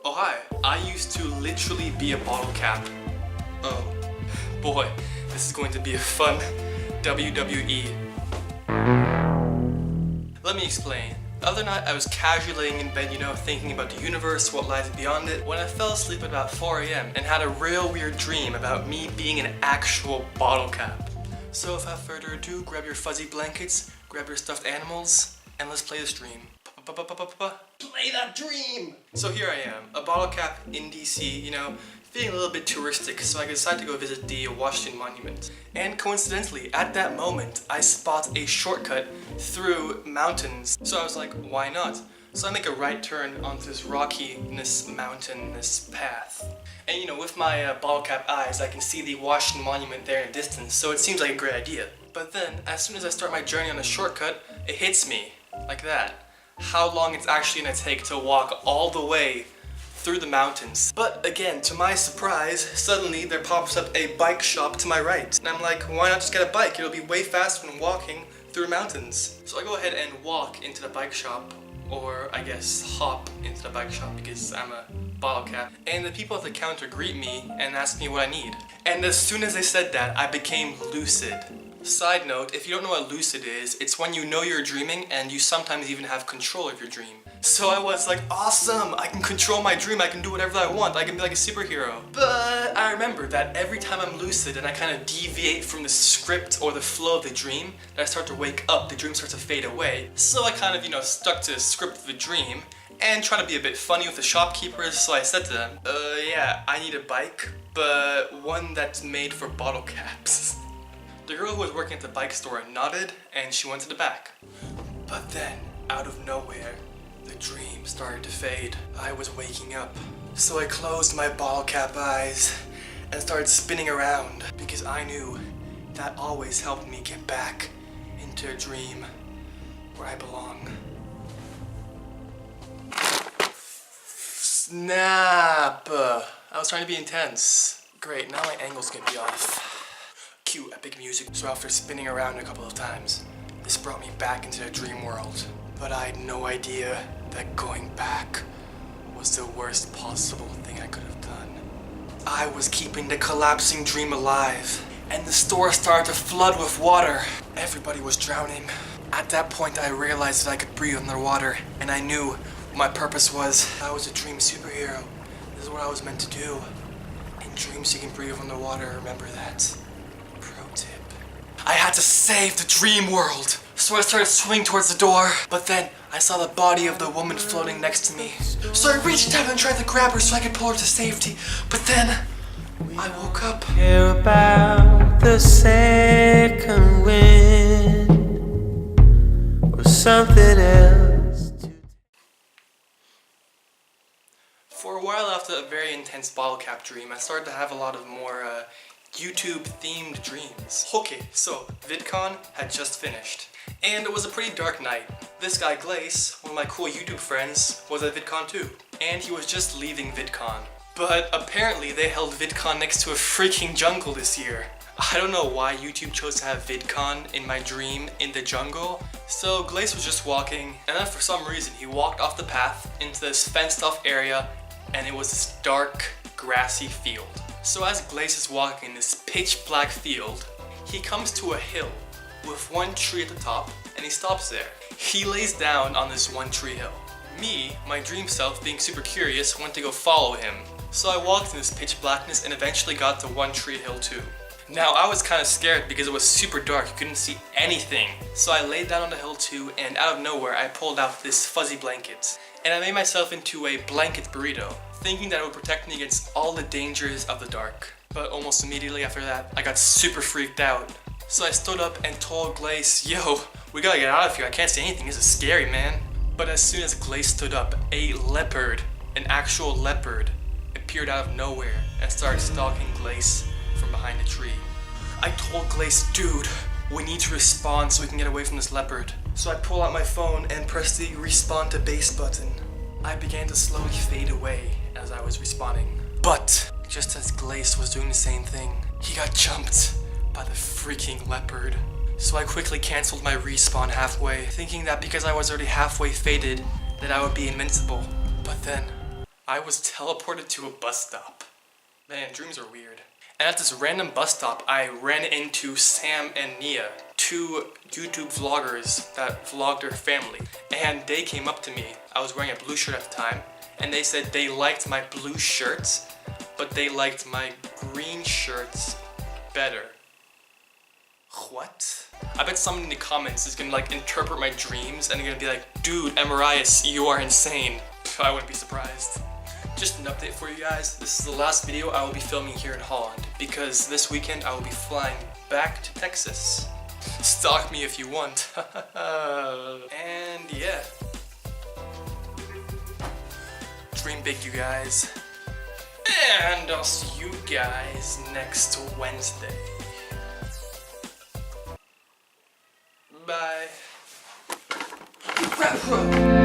Oh hi, I used to literally be a bottle cap. Oh boy, this is going to be a fun WWE. Let me explain. The other night I was casually laying in bed, thinking about the universe, what lies beyond it, when I fell asleep at about 4 AM and had a real weird dream about me being an actual bottle cap. So without further ado, grab your fuzzy blankets, grab your stuffed animals, and let's play this dream. Play that dream! So here I am, a bottle cap in DC, feeling a little bit touristic, so I decided to go visit the Washington Monument. And coincidentally, at that moment, I spot a shortcut through mountains. So I was like, why not? So I make a right turn onto this rockiness, mountainous path. And with my bottle cap eyes, I can see the Washington Monument there in the distance, so it seems like a great idea. But then, as soon as I start my journey on the shortcut, it hits me, like that. How long it's actually gonna take to walk all the way through the mountains. But again, to my surprise, suddenly there pops up a bike shop to my right. And I'm like, why not just get a bike? It'll be way faster than walking through mountains. So I go ahead and walk into the bike shop, or I guess hop into the bike shop because I'm a bottle cap. And the people at the counter greet me and ask me what I need. And as soon as they said that, I became lucid. Side note, if you don't know what lucid is, it's when you know you're dreaming and you sometimes even have control of your dream. So I was like, awesome! I can control my dream, I can do whatever I want, I can be like a superhero. But I remember that every time I'm lucid and I kind of deviate from the script or the flow of the dream, that I start to wake up, the dream starts to fade away. So I kind of, stuck to the script of the dream and trying to be a bit funny with the shopkeepers, so I said to them, yeah, I need a bike, but one that's made for bottle caps. The girl who was working at the bike store nodded and she went to the back. But then, out of nowhere, the dream started to fade. I was waking up. So I closed my bottle cap eyes and started spinning around because I knew that always helped me get back into a dream where I belong. Snap! I was trying to be intense. Great, now my angle's gonna be off. Cue epic music. So after spinning around a couple of times, this brought me back into the dream world. But I had no idea that going back was the worst possible thing I could have done. I was keeping the collapsing dream alive, and the store started to flood with water. Everybody was drowning. At that point, I realized that I could breathe underwater, and I knew what my purpose was. I was a dream superhero. This is what I was meant to do. In dreams, you can breathe underwater, remember that. I had to save the dream world. So I started swimming towards the door, but then I saw the body of the woman floating next to me. So I reached out and tried to grab her so I could pull her to safety, but then I woke up. Care about the second wind or something else. For a while after a very intense bottle cap dream, I started to have a lot of more YouTube-themed dreams. Okay, so VidCon had just finished, and it was a pretty dark night. This guy Glace, one of my cool YouTube friends, was at VidCon too, and he was just leaving VidCon. But apparently they held VidCon next to a freaking jungle this year. I don't know why YouTube chose to have VidCon in my dream in the jungle. So Glace was just walking, and then for some reason he walked off the path into this fenced-off area, and it was this dark, grassy field. So as Glace is walking in this pitch black field, he comes to a hill with one tree at the top, and he stops there. He lays down on this one tree hill. Me, my dream self, being super curious, went to go follow him. So I walked in this pitch blackness and eventually got to One Tree Hill too. Now I was kind of scared because it was super dark, you couldn't see anything. So I laid down on the hill too, and out of nowhere I pulled out this fuzzy blanket. And I made myself into a blanket burrito, thinking that it would protect me against all the dangers of the dark. But almost immediately after that, I got super freaked out. So I stood up and told Glace, yo, we gotta get out of here, I can't see anything, this is scary, man. But as soon as Glace stood up, a leopard, an actual leopard, appeared out of nowhere and started stalking Glace from behind a tree. I told Glace, dude, we need to respond so we can get away from this leopard. So I pull out my phone and press the respond to base button. I began to slowly fade away as I was responding. But just as Glace was doing the same thing, he got jumped by the freaking leopard. So I quickly canceled my respawn halfway, thinking that because I was already halfway faded, that I would be invincible. But then, I was teleported to a bus stop. Man, dreams are weird. And at this random bus stop, I ran into Sam and Nia, two YouTube vloggers that vlogged their family. And they came up to me. I was wearing a blue shirt at the time. And they said they liked my blue shirts, but they liked my green shirts better. What? I bet someone in the comments is gonna like interpret my dreams and they're gonna be like, dude, Emirias, you are insane. I wouldn't be surprised. Just an update for you guys. This is the last video I will be filming here in Holland because this weekend I will be flying back to Texas. Stalk me if you want. And yeah. Dream big, you guys. And I'll see you guys next Wednesday. Bye. Crap,